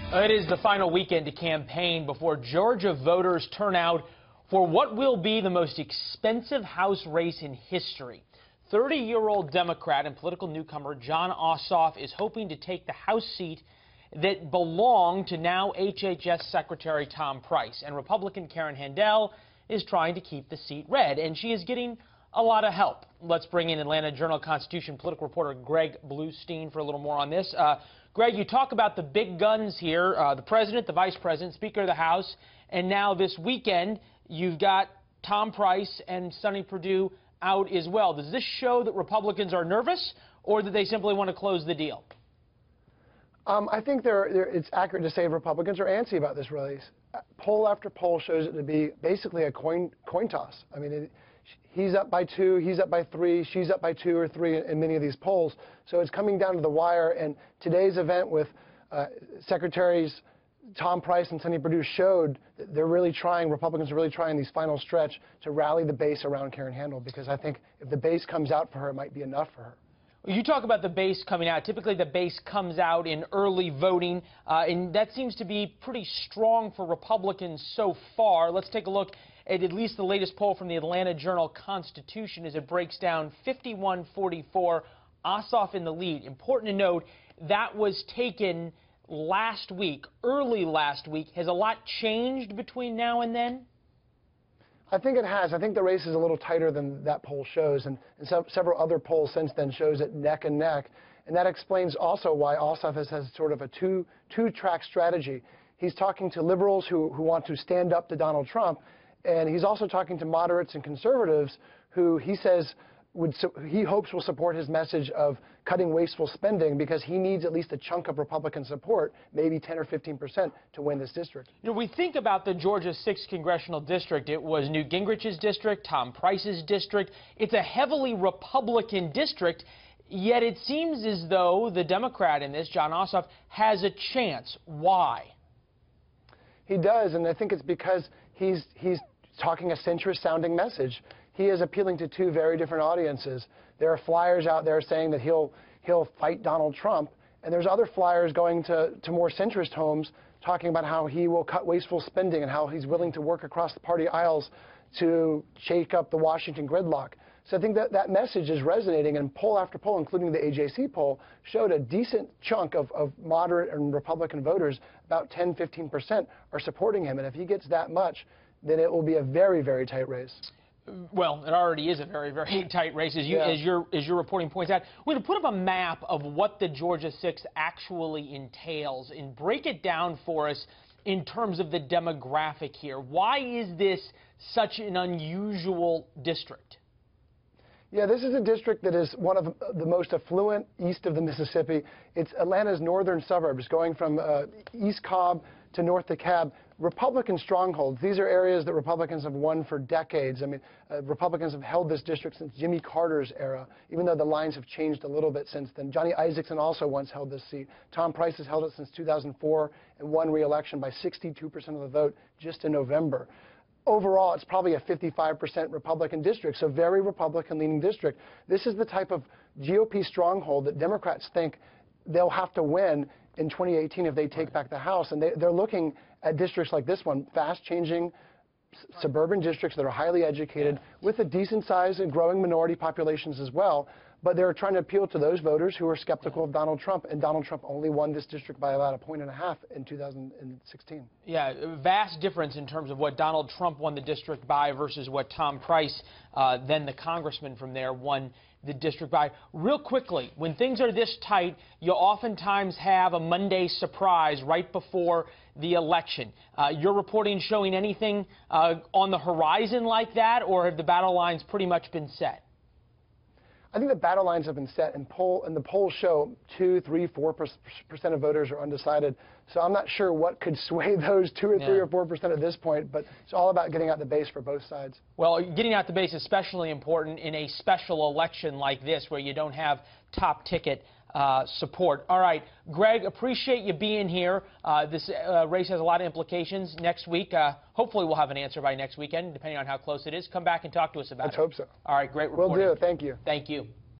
It is the final weekend to campaign before Georgia voters turn out for what will be the most expensive House race in history. 30-year-old Democrat and political newcomer Jon Ossoff is hoping to take the House seat that belonged to now HHS Secretary Tom Price. And Republican Karen Handel is trying to keep the seat red, and she is getting a lot of help. Let's bring in Atlanta Journal-Constitution political reporter Greg Bluestein for a little more on this. Greg, you talk about the big guns here, the president, the vice president, Speaker of the House, and now this weekend you've got Tom Price and Sonny Perdue out as well. Does this show that Republicans are nervous, or that they simply want to close the deal? I think it's accurate to say Republicans are antsy about this race. Poll after poll shows it to be basically a coin toss. I mean, he's up by 2, he's up by 3, she's up by 2 or 3 in many of these polls. So it's coming down to the wire. And today's event with Secretaries Tom Price and Sonny Perdue showed that they're really trying, Republicans are really trying these final stretch to rally the base around Karen Handel, because I think if the base comes out for her, it might be enough for her. You talk about the base coming out. Typically, the base comes out in early voting, and that seems to be pretty strong for Republicans so far. Let's take a look at least the latest poll from the Atlanta Journal-Constitution as it breaks down 51-44, Ossoff in the lead. Important to note, that was taken last week, early last week. Has a lot changed between now and then? I think it has. I think the race is a little tighter than that poll shows, and several other polls since then shows it neck and neck. And that explains also why Ossoff has sort of a two-track strategy. He's talking to liberals who want to stand up to Donald Trump, and he's also talking to moderates and conservatives who he says he hopes will support his message of cutting wasteful spending, because he needs at least a chunk of Republican support, maybe 10 or 15%, to win this district. You know, we think about the Georgia 6th congressional district. It was Newt Gingrich's district, Tom Price's district. It's a heavily Republican district, yet it seems as though the Democrat in this, Jon Ossoff, has a chance. Why? He does, and I think it's because he's talking a centrist-sounding message. He is appealing to two very different audiences. There are flyers out there saying that he'll fight Donald Trump, and there's other flyers going to more centrist homes talking about how he will cut wasteful spending and how he's willing to work across the party aisles to shake up the Washington gridlock. So I think that message is resonating, and poll after poll, including the AJC poll, showed a decent chunk of moderate and Republican voters, about 10–15%, are supporting him. And if he gets that much, then it will be a very, very tight race. Well, it already is a very, very tight race, as your reporting points out. We're going to put up a map of what the Georgia 6 actually entails and break it down for us in terms of the demographic here. Why is this such an unusual district? Yeah, this is a district that is one of the most affluent east of the Mississippi. It's Atlanta's northern suburbs, going from East Cobb to North DeKalb. Republican strongholds. These are areas that Republicans have won for decades. I mean, Republicans have held this district since Jimmy Carter's era, even though the lines have changed a little bit since then. Johnny Isakson also once held this seat. Tom Price has held it since 2004 and won re-election by 62% of the vote just in November. Overall, it's probably a 55% Republican district, so very Republican-leaning district. This is the type of GOP stronghold that Democrats think they'll have to win in 2018 if they take back the House. And they're looking at districts like this one, fast-changing suburban districts that are highly educated with a decent size and growing minority populations as well. But they're trying to appeal to those voters who are skeptical of Donald Trump, and Donald Trump only won this district by about 1.5 points in 2016. Yeah, vast difference in terms of what Donald Trump won the district by versus what Tom Price, then the congressman from there, won the district by. Real quickly, when things are this tight, you oftentimes have a Monday surprise right before the election. Your reporting showing anything on the horizon like that, or have the battle lines pretty much been set? I think the battle lines have been set, and the polls show 2, 3, 4% of voters are undecided. So I'm not sure what could sway those 2 or 3 or 4% at this point, but it's all about getting out the base for both sides. Well, getting out the base is especially important in a special election like this, where you don't have top ticket support. All right, Greg, appreciate you being here. This race has a lot of implications. Next week, hopefully we'll have an answer by next weekend, depending on how close it is. Come back and talk to us about it. Let's hope so. All right, great reporting. Will do. Thank you. Thank you.